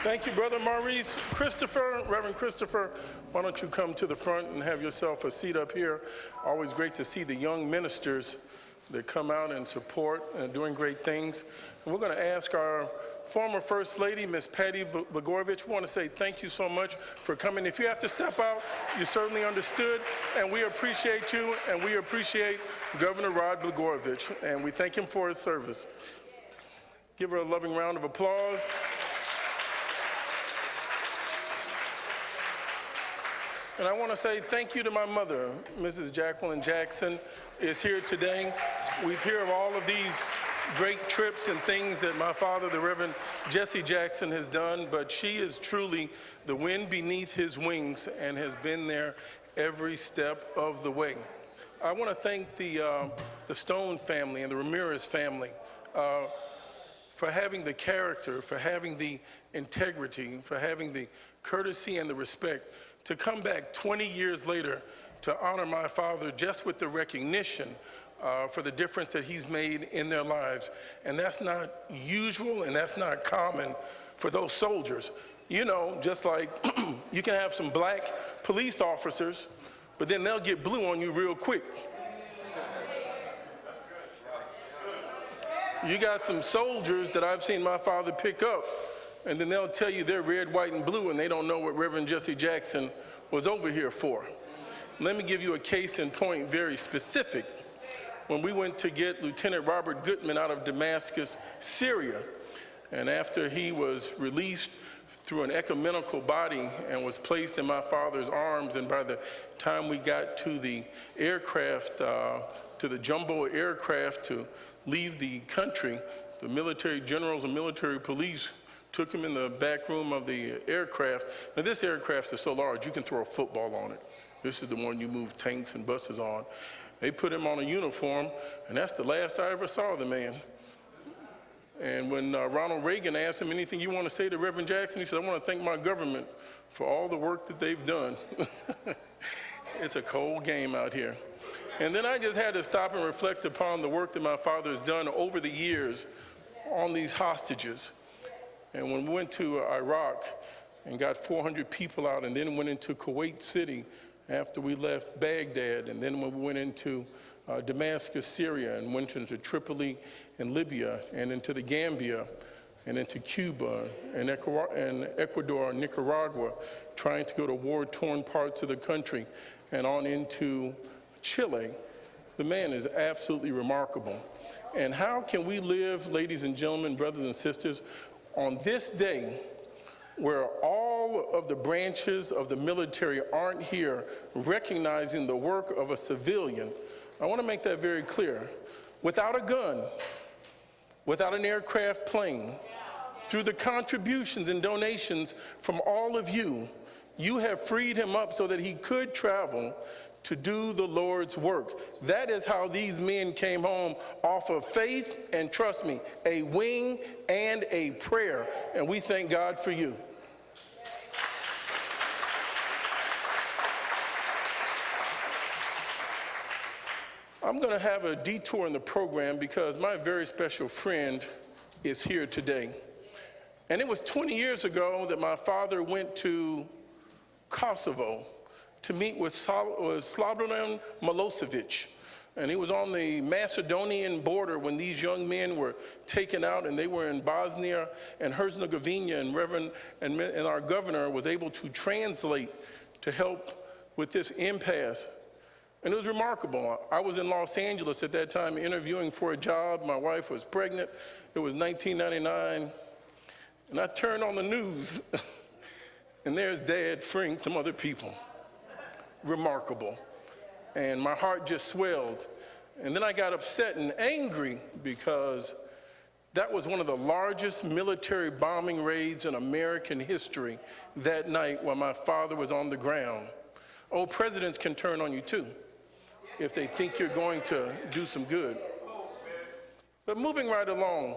Thank you, Brother Maurice. Christopher, Reverend Christopher, why don't you come to the front and have yourself a seat up here? Always great to see the young ministers that come out and support and doing great things. And we're going to ask our former First Lady, Ms. Patty Blagojevich. We want to say thank you so much for coming. If you have to step out, you certainly understood, and we appreciate you, and we appreciate Governor Rod Blagojevich, and we thank him for his service. Give her a loving round of applause. And I want to say thank you to my mother, Mrs. Jacqueline Jackson, is here today. We hear of all of these great trips and things that my father, the Reverend Jesse Jackson, has done, but she is truly the wind beneath his wings and has been there every step of the way. I want to thank the Stone family and the Ramirez family for having the character, for having the integrity, for having the courtesy and the respect to come back 20 years later to honor my father just with the recognition for the difference that he's made in their lives. And that's not usual and that's not common for those soldiers. You know, just like you can have some black police officers, but then they'll get blue on you real quick. You got some soldiers that I've seen my father pick up, and then they'll tell you they're red, white, and blue, and they don't know what Reverend Jesse Jackson was over here for. Let me give you a case in point, very specific. When we went to get Lieutenant Robert Goodman out of Damascus, Syria, and after he was released through an ecumenical body and was placed in my father's arms, and by the time we got to the aircraft, to the jumbo aircraft to leave the country, the military generals and military police took him in the back room of the aircraft. Now this aircraft is so large you can throw a football on it. This is the one you move tanks and buses on. They put him on a uniform, and that's the last I ever saw the man. And when Ronald Reagan asked him, anything you want to say to Reverend Jackson, he said, I want to thank my government for all the work that they've done. It's a cold game out here. And then I just had to stop and reflect upon the work that my father has done over the years on these hostages. And when we went to Iraq and got 400 people out, and then went into Kuwait City after we left Baghdad, and then when we went into Damascus, Syria, and went into Tripoli and Libya, and into the Gambia, and into Cuba, and Ecuador, and Nicaragua, trying to go to war-torn parts of the country, and on into Chile, the man is absolutely remarkable. And how can we live, ladies and gentlemen, brothers and sisters, on this day where all of the branches of the military aren't here recognizing the work of a civilian? I want to make that very clear. Without a gun, without an aircraft plane, through the contributions and donations from all of you, you have freed him up so that he could travel to do the Lord's work. That is how these men came home, off of faith and, trust me, a wing and a prayer. And we thank God for you. I'm going to have a detour in the program because my very special friend is here today. And it was 20 years ago that my father went to Kosovo to meet with Slobodan Milosevic. And he was on the Macedonian border when these young men were taken out, and they were in Bosnia and Herzegovina, and our governor was able to translate to help with this impasse. And it was remarkable. I was in Los Angeles at that time interviewing for a job. My wife was pregnant. It was 1999. And I turned on the news, and there's Dad freeing some other people. Remarkable. And my heart just swelled. And then I got upset and angry because that was one of the largest military bombing raids in American history that night while my father was on the ground. Oh, presidents can turn on you too if they think you're going to do some good. But moving right along,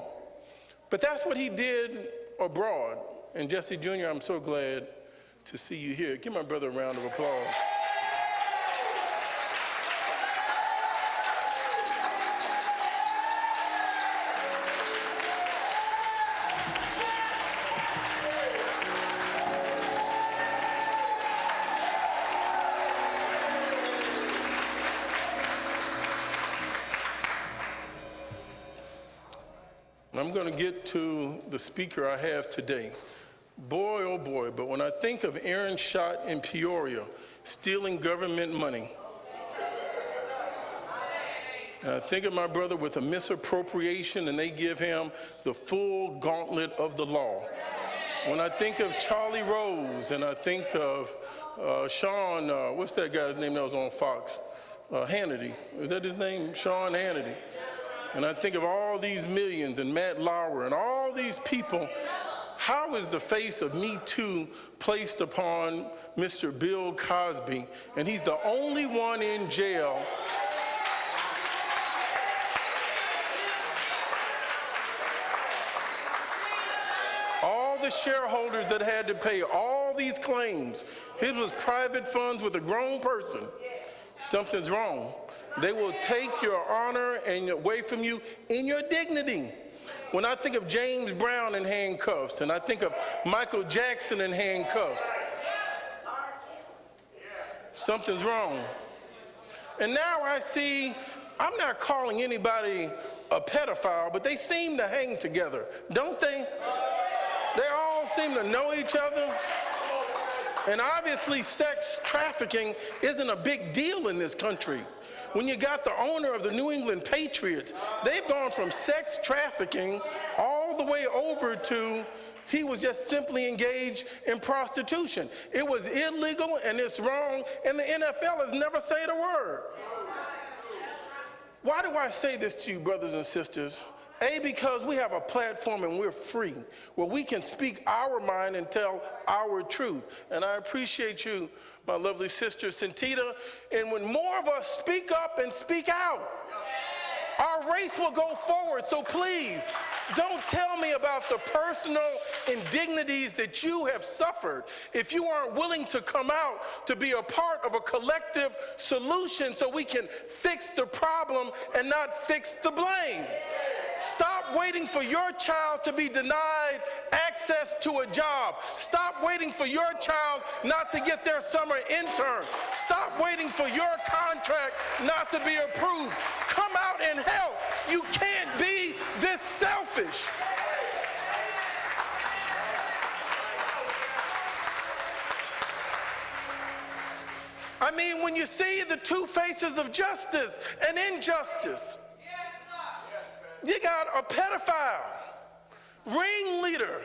but that's what he did abroad. And Jesse Jr., I'm so glad to see you here. Give my brother a round of applause. I'm going to get to the speaker I have today. Boy, oh boy, but when I think of Aaron Schott in Peoria stealing government money, and I think of my brother with a misappropriation and they give him the full gauntlet of the law. When I think of Charlie Rose and I think of Sean, what's that guy's name that was on Fox? Hannity. Is that his name? Sean Hannity. And I think of all these millions and Matt Lauer and all these people. How is the face of Me Too placed upon Mr. Bill Cosby? And he's the only one in jail. All the shareholders that had to pay all these claims, his was private funds with a grown person. Something's wrong. They will take your honor and away from you in your dignity. When I think of James Brown in handcuffs, and I think of Michael Jackson in handcuffs, something's wrong. And now I see, I'm not calling anybody a pedophile, but they seem to hang together, don't they? They all seem to know each other. And obviously sex trafficking isn't a big deal in this country. When you got the owner of the New England Patriots, they've gone from sex trafficking all the way over to he was just simply engaged in prostitution. It was illegal and it's wrong, and the NFL has never said a word. Why do I say this to you, brothers and sisters? A, because we have a platform and we're free, where we can speak our mind and tell our truth. And I appreciate you, my lovely sister, Santita. And when more of us speak up and speak out, our race will go forward. So please, don't tell me about the personal indignities that you have suffered if you aren't willing to come out to be a part of a collective solution so we can fix the problem and not fix the blame. Stop waiting for your child to be denied access to a job. Stop waiting for your child not to get their summer intern. Stop waiting for your contract not to be approved. Come out and help. You can't be this selfish. I mean, when you see the two faces of justice and injustice, you got a pedophile, ringleader,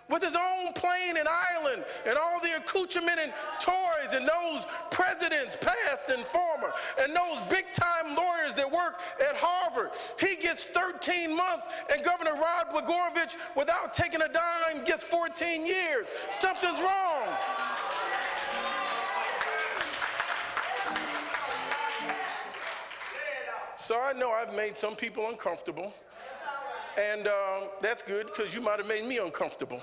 with his own plane and island and all the accoutrement and toys and those presidents, past and former, and those big-time lawyers that work at Harvard. He gets 13 months, and Governor Rod Blagojevich, without taking a dime, gets 14 years. Something's wrong. So I know I've made some people uncomfortable, and that's good because you might have made me uncomfortable.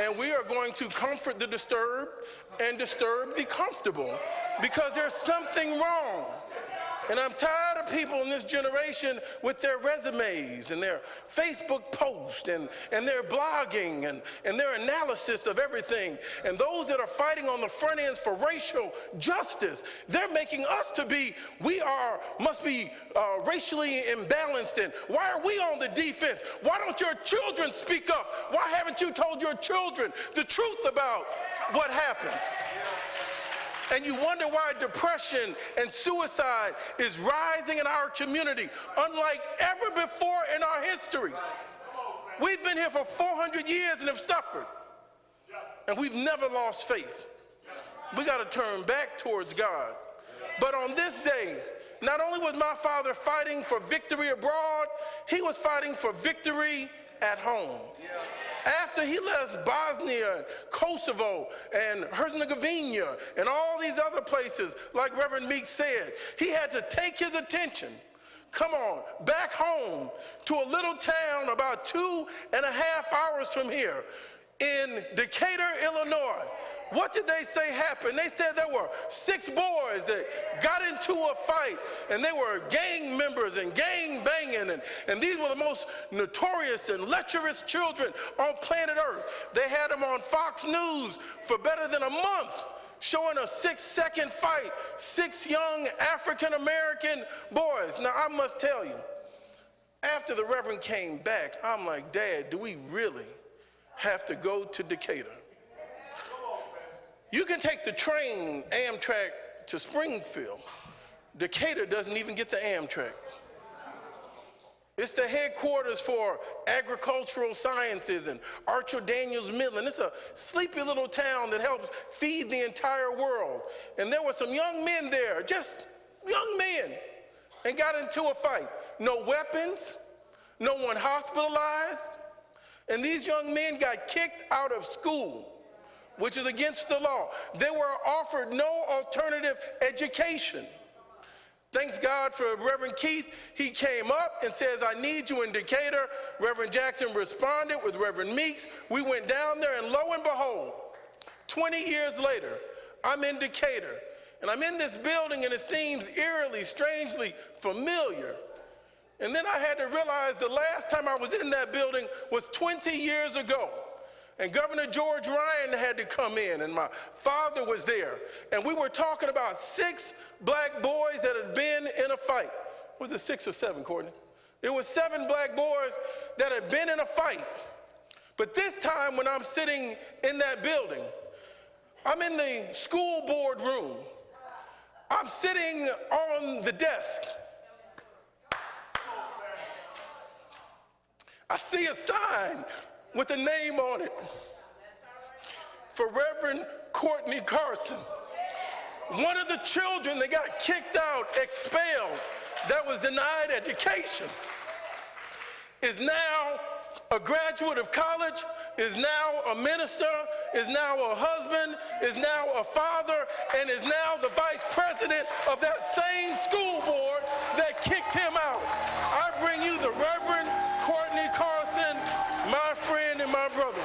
And we are going to comfort the disturbed and disturb the comfortable because there's something wrong. And I'm tired of people in this generation with their resumes and their Facebook posts and their blogging and their analysis of everything. And those that are fighting on the front ends for racial justice, they're making us to be, must be racially imbalanced. And why are we on the defense? Why don't your children speak up? Why haven't you told your children the truth about what happens? And you wonder why depression and suicide is rising in our community, unlike ever before in our history. We've been here for 400 years and have suffered, and we've never lost faith. We got to turn back towards God. But on this day, not only was my father fighting for victory abroad, he was fighting for victory at home. After he left Bosnia, Kosovo, and Herzegovina, and all these other places, like Reverend Meeks said, he had to take his attention, back home to a little town about 2.5 hours from here in Decatur, Illinois. What did they say happened? They said there were 6 boys that got into a fight, and they were gang members and gang banging, and these were the most notorious and lecherous children on planet Earth. They had them on Fox News for better than a month, showing a 6-second fight, 6 young African-American boys. Now, I must tell you, After the Reverend came back, I'm like, Dad, do we really have to go to Decatur? You can take the train, Amtrak, to Springfield. Decatur doesn't even get the Amtrak. It's the headquarters for agricultural sciences and Archer Daniels Midland. It's a sleepy little town that helps feed the entire world. And there were some young men there, just young men, and got into a fight. No weapons, no one hospitalized, and these young men got kicked out of school, which is against the law. They were offered no alternative education. Thanks God for Reverend Keith. He came up and says, I need you in Decatur. Reverend Jackson responded with Reverend Meeks. We went down there, and lo and behold, 20 years later, I'm in Decatur. And I'm in this building, and it seems eerily, strangely familiar. And then I had to realize the last time I was in that building was 20 years ago. And Governor George Ryan had to come in, and my father was there. And we were talking about 6 black boys that had been in a fight. Was it 6 or 7, Courtney? It was 7 black boys that had been in a fight. But this time when I'm sitting in that building, I'm in the school board room. I'm sitting on the desk. I see a sign with a name on it for Reverend Courtney Carson. One of the children that got kicked out, expelled, that was denied education, is now a graduate of college, is now a minister, is now a husband, is now a father, and is now the vice president of that same school board that kicked him out. I bring you the Reverend Courtney Carson, my friend and my brother.